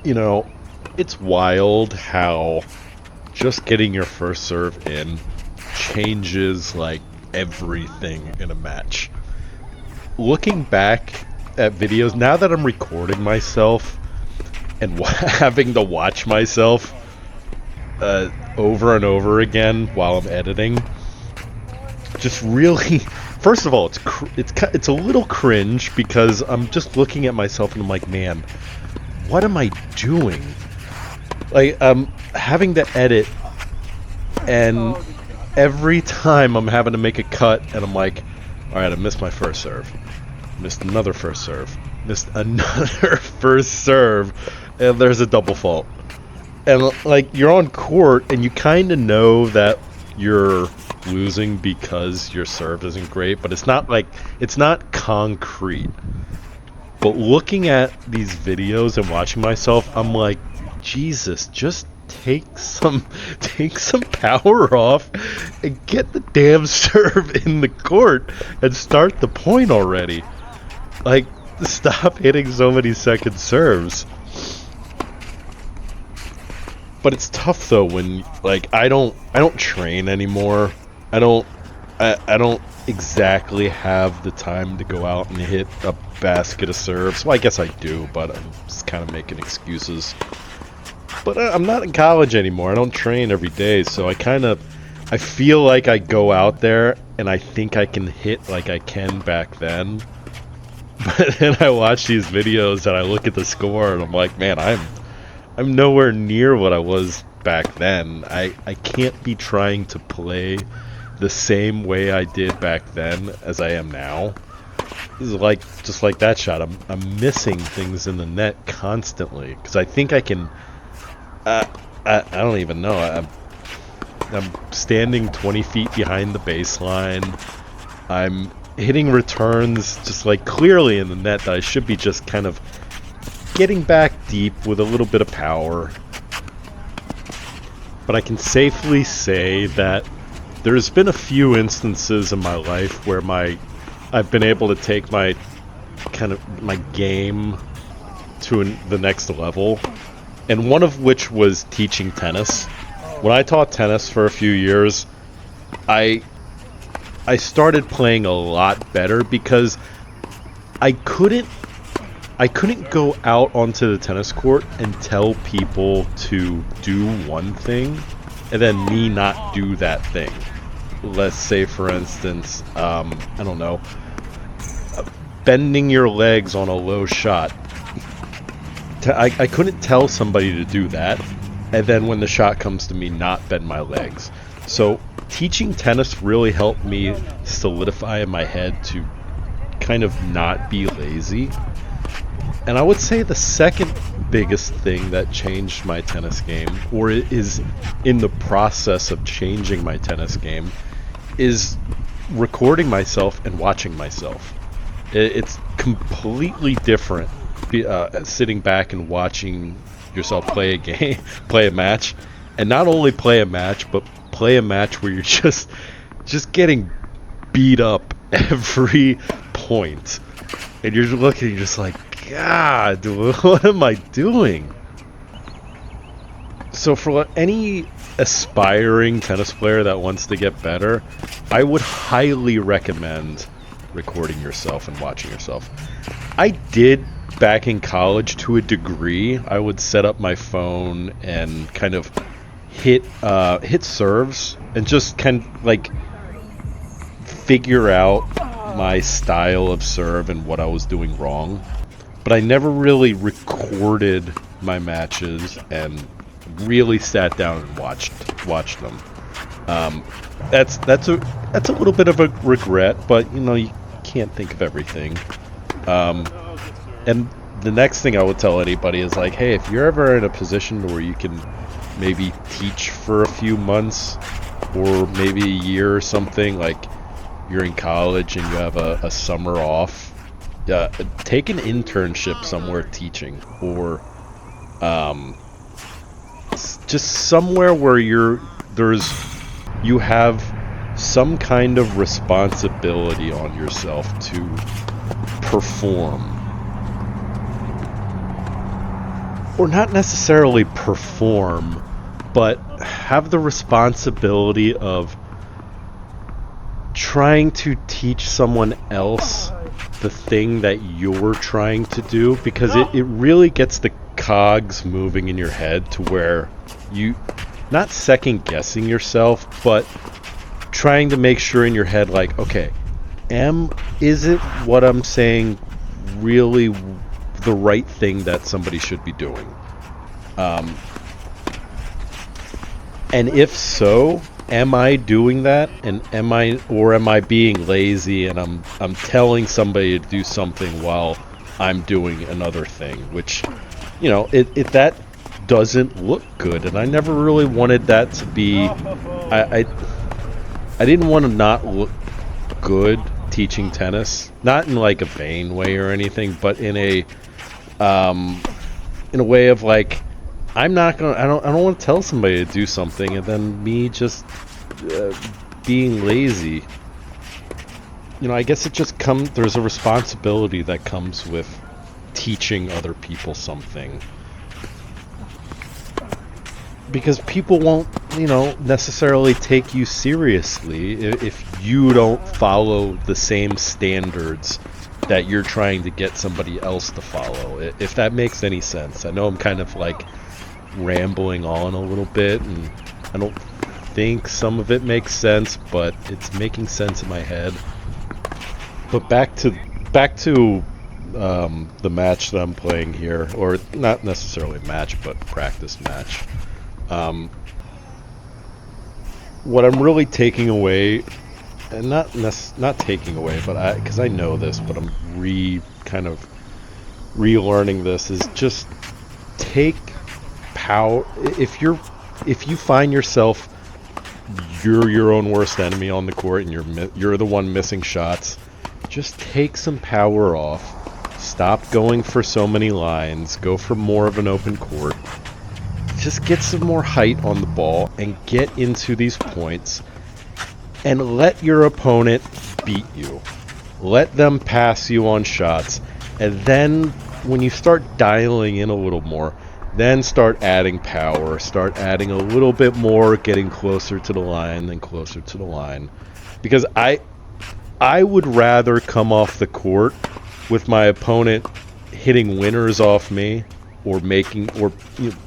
You know, it's wild how just getting your first serve in changes like everything in a match. Looking back at videos, now that I'm recording myself and having to watch myself over and over again while I'm editing, just really, first of all, it's a little cringe because I'm just looking at myself and I'm like, man, what am I doing? Like, I'm having to edit, and every time I'm having to make a cut, and I'm like, all right, I missed my first serve, missed another first serve, missed another first serve, and there's a double fault. And like, you're on court, and you kind of know that you're losing because your serve isn't great, but it's not concrete. But looking at these videos and watching myself, I'm like, Jesus, just take some power off and get the damn serve in the court and start the point already. Like, stop hitting so many second serves. But it's tough though when, like, I don't train anymore. I don't exactly have the time to go out and hit a basket of serves. Well, I guess I do, but I'm just kind of making excuses. But I'm not in college anymore. I don't train every day, so I feel like I go out there and I think I can hit like I can back then. But then I watch these videos and I look at the score and I'm like, man, I'm nowhere near what I was back then. I can't be trying to play the same way I did back then as I am now. This is like, just like that shot, I'm missing things in the net constantly because I think I can. I don't even know. I'm standing 20 feet behind the baseline. I'm hitting returns just like clearly in the net that I should be just kind of getting back deep with a little bit of power. But I can safely say that there's been a few instances in my life where I've been able to take my game to the next level, and one of which was teaching tennis. When I taught tennis for a few years, I started playing a lot better because I couldn't go out onto the tennis court and tell people to do one thing and then me not do that thing. Let's say, for instance, I don't know, bending your legs on a low shot. I couldn't tell somebody to do that, and then when the shot comes to me, not bend my legs. So teaching tennis really helped me solidify in my head to kind of not be lazy. And I would say the second biggest thing that changed my tennis game, or is in the process of changing my tennis game, is recording myself and watching myself. It's completely different sitting back and watching yourself play a game, play a match, and not only play a match, but play a match where you're just getting beat up every point, and you're looking, you're just like, God, what am I doing? So for any aspiring tennis player that wants to get better, I would highly recommend recording yourself and watching yourself. I did back in college to a degree. I would set up my phone and kind of hit serves and just kind of like figure out my style of serve and what I was doing wrong. But I never really recorded my matches and really sat down and watched them. That's a little bit of a regret, but you know, you can't think of everything. And the next thing I would tell anybody is like, hey, if you're ever in a position where you can maybe teach for a few months or maybe a year or something, like you're in college and you have a summer off, take an internship somewhere teaching, or just somewhere where you have some kind of responsibility on yourself to perform. or not necessarily perform, but have the responsibility of trying to teach someone else the thing that you're trying to do, because it really gets the cogs moving in your head to where you not second guessing yourself, but trying to make sure in your head, like, okay, is it what I'm saying really the right thing that somebody should be doing? And if so, am I doing that? And am I being lazy and I'm telling somebody to do something while I'm doing another thing, which, you know, it that doesn't look good, and I never really wanted that to be. I didn't want to not look good teaching tennis, not in like a vain way or anything, but in a way of like, I don't want to tell somebody to do something and then me just being lazy. You know, I guess there's a responsibility that comes with teaching other people something. Because people won't, you know, necessarily take you seriously if you don't follow the same standards that you're trying to get somebody else to follow. If that makes any sense. I know I'm kind of like rambling on a little bit, and I don't think some of it makes sense, but it's making sense in my head. But back to the match that I'm playing here, or not necessarily match, but practice match. What I'm really taking away, and not taking away, but because I know this, but I'm kind of relearning this, is just take power. If you find yourself you're your own worst enemy on the court and you're the one missing shots, just take some power off. Stop going for so many lines. Go for more of an open court. Just get some more height on the ball and get into these points and let your opponent beat you. Let them pass you on shots, and then when you start dialing in a little more, then start adding power, start adding a little bit more, getting closer to the line and closer to the line. Because I would rather come off the court with my opponent hitting winners off me, or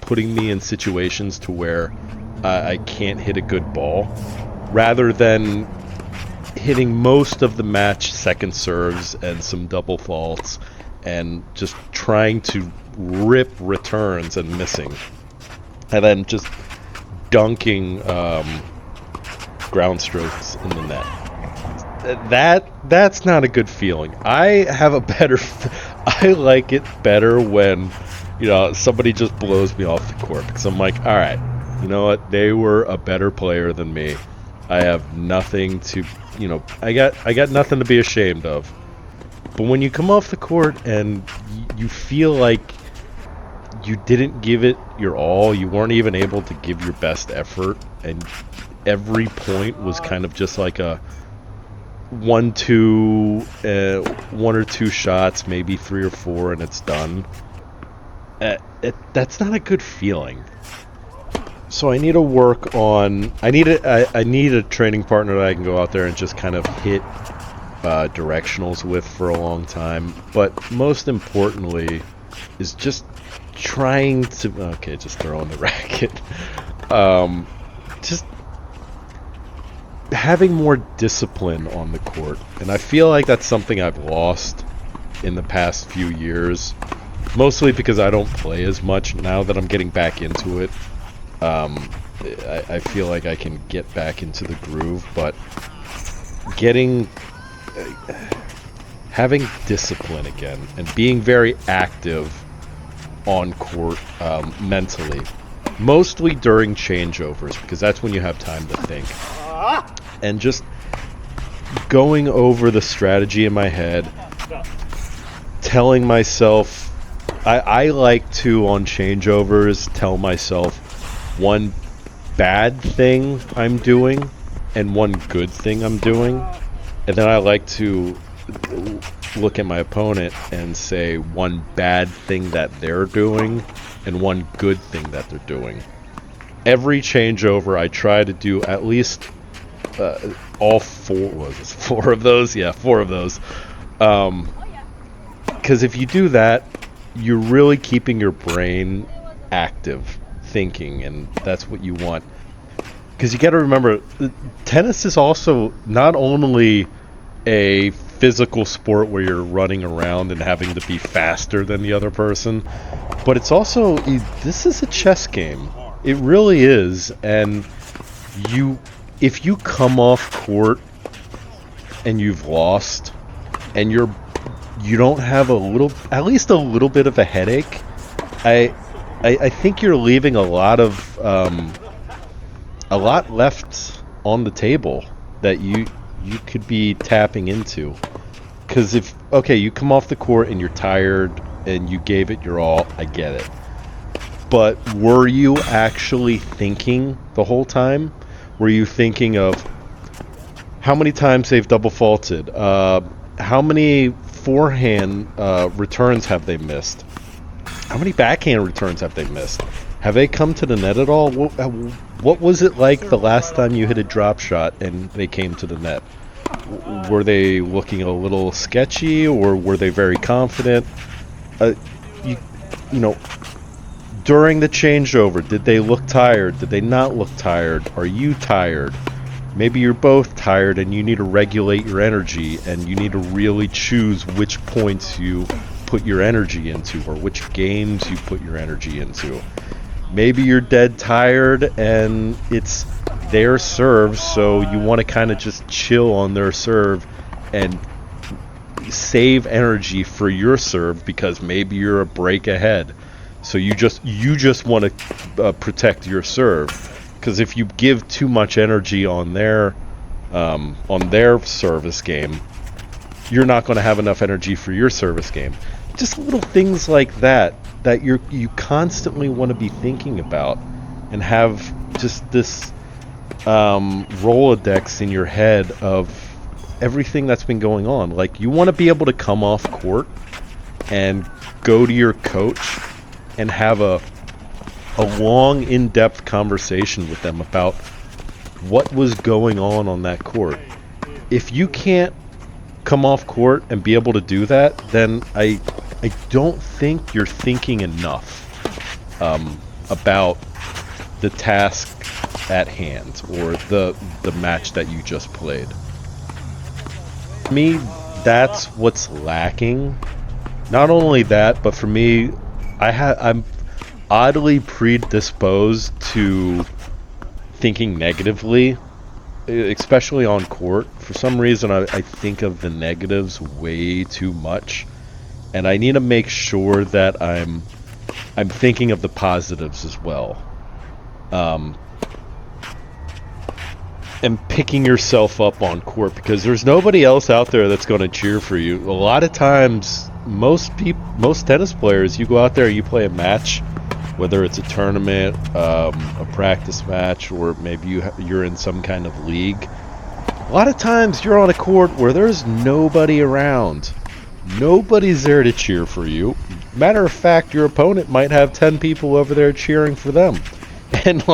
putting me in situations to where I can't hit a good ball, rather than hitting most of the match second serves and some double faults and just trying to rip returns and missing, and then just dunking ground strokes in the net. That's not a good feeling. I like it better when, you know, somebody just blows me off the court, because I'm like, all right, you know what? They were a better player than me. I have nothing to, you know, I got nothing to be ashamed of. But when you come off the court and you feel like you didn't give it your all, you weren't even able to give your best effort, and every point was kind of just like a one or two shots, maybe 3 or 4, and it's done. That's not a good feeling. So I need to work on. I need a training partner that I can go out there and just kind of hit directionals with for a long time. But most importantly, is just trying to. Okay, just throwing the racket. Just having more discipline on the court, and I feel like that's something I've lost in the past few years. Mostly because I don't play as much now that I'm getting back into it. I feel like I can get back into the groove, but having discipline again and being very active on court mentally, mostly during changeovers, because that's when you have time to think, and just going over the strategy in my head, telling myself, I like to, on changeovers, tell myself one bad thing I'm doing and one good thing I'm doing, and then I like to look at my opponent and say one bad thing that they're doing and one good thing that they're doing. Every changeover, I try to do at least all four of those? Yeah, 4 of those. Because if you do that, you're really keeping your brain active, thinking, and that's what you want. Because you got to remember, tennis is also not only a physical sport where you're running around and having to be faster than the other person, but it's also, this is a chess game. It really is. And if you come off court and you've lost and you don't have at least a little bit of a headache, I think you're leaving a lot left on the table that you could be tapping into. Because you come off the court and you're tired and you gave it your all, I get it. But were you actually thinking the whole time? Were you thinking of how many times they've double faulted? How many forehand returns have they missed? How many backhand returns have they missed? Have they come to the net at all? What was it like the last time you hit a drop shot and they came to the net? Were they looking a little sketchy, or were they very confident? During the changeover, did they look tired? Did they not look tired? Are you tired? Maybe you're both tired and you need to regulate your energy, and you need to really choose which points you put your energy into, or which games you put your energy into. Maybe you're dead tired and it's their serve, so you want to kind of just chill on their serve and save energy for your serve, because maybe you're a break ahead. So you just want to protect your serve, because if you give too much energy on their service game, you're not going to have enough energy for your service game. Just little things like that you constantly want to be thinking about, and have just this Rolodex in your head of everything that's been going on. Like, you want to be able to come off court and go to your coach and have a long, in-depth conversation with them about what was going on that court. If you can't come off court and be able to do that, then I don't think you're thinking enough about the task at hand, or the match that you just played. For me, that's what's lacking. Not only that, but for me, I'm oddly predisposed to thinking negatively, especially on court. For some reason, I think of the negatives way too much, and I need to make sure that I'm thinking of the positives as well. And picking yourself up on court, because there's nobody else out there that's going to cheer for you. A lot of times, most tennis players, you go out there, you play a match, whether it's a tournament, a practice match, or maybe you're in some kind of league. A lot of times you're on a court where there's nobody around. Nobody's there to cheer for you. Matter of fact, your opponent might have 10 people over there cheering for them, and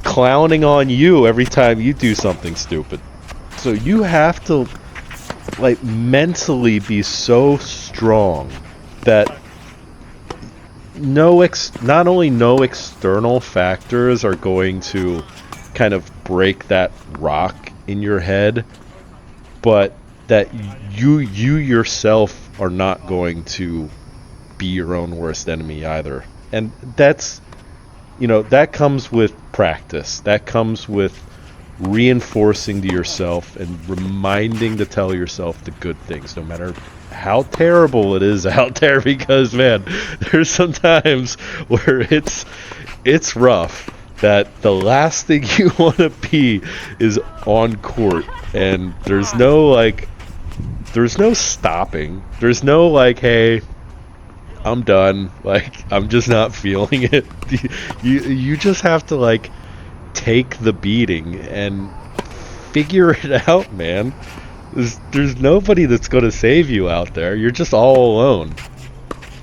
clowning on you every time you do something stupid. So you have to mentally be so strong that not only no external factors are going to kind of break that rock in your head, but that you yourself are not going to be your own worst enemy either. And that's, that comes with practice. That comes with reinforcing to yourself and reminding to tell yourself the good things, no matter how terrible it is out there, because man, there's some times where it's rough, that the last thing you want to be is on court, and there's no stopping. There's no hey, I'm done, I'm just not feeling it. You just have to take the beating and figure it out, man. There's nobody that's going to save you out there. You're just all alone.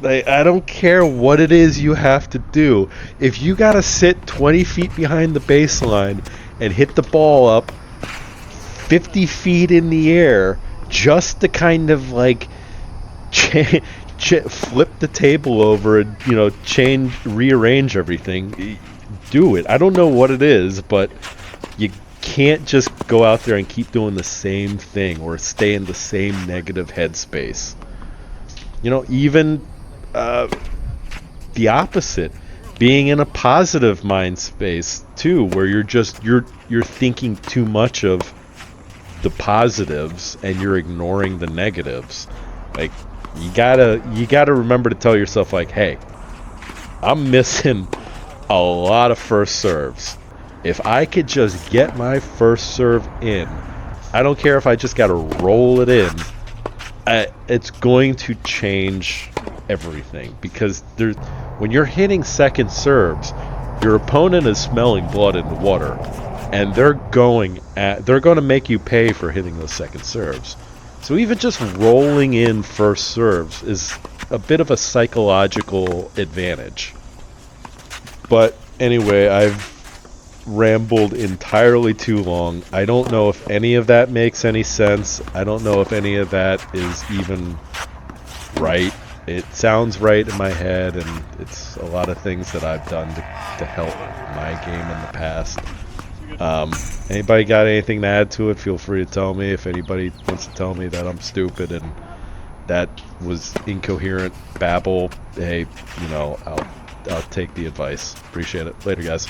Like, I don't care what it is you have to do. If you gotta sit 20 feet behind the baseline and hit the ball up 50 feet in the air just to kind of like flip the table over and, you know, rearrange everything, do it. I don't know what it is, but you can't just go out there and keep doing the same thing or stay in the same negative headspace. You know, even the opposite, being in a positive mind space too, where you're thinking too much of the positives and you're ignoring the negatives. Like, you gotta remember to tell yourself, like, hey, I'm missing a lot of first serves. If I could just get my first serve in, I don't care if I just gotta roll it in, it's going to change everything. Because when you're hitting second serves, your opponent is smelling blood in the water, and they're going to make you pay for hitting those second serves. So even just rolling in first serves is a bit of a psychological advantage. But anyway, I've rambled entirely too long. I don't know if any of that makes any sense. I don't know if any of that is even right. It sounds right in my head, and it's a lot of things that I've done to help my game in the past. Anybody got anything to add to it? Feel free to tell me. If anybody wants to tell me that I'm stupid and that was incoherent babble, hey, you know, I'll take the advice. Appreciate it. Later, guys.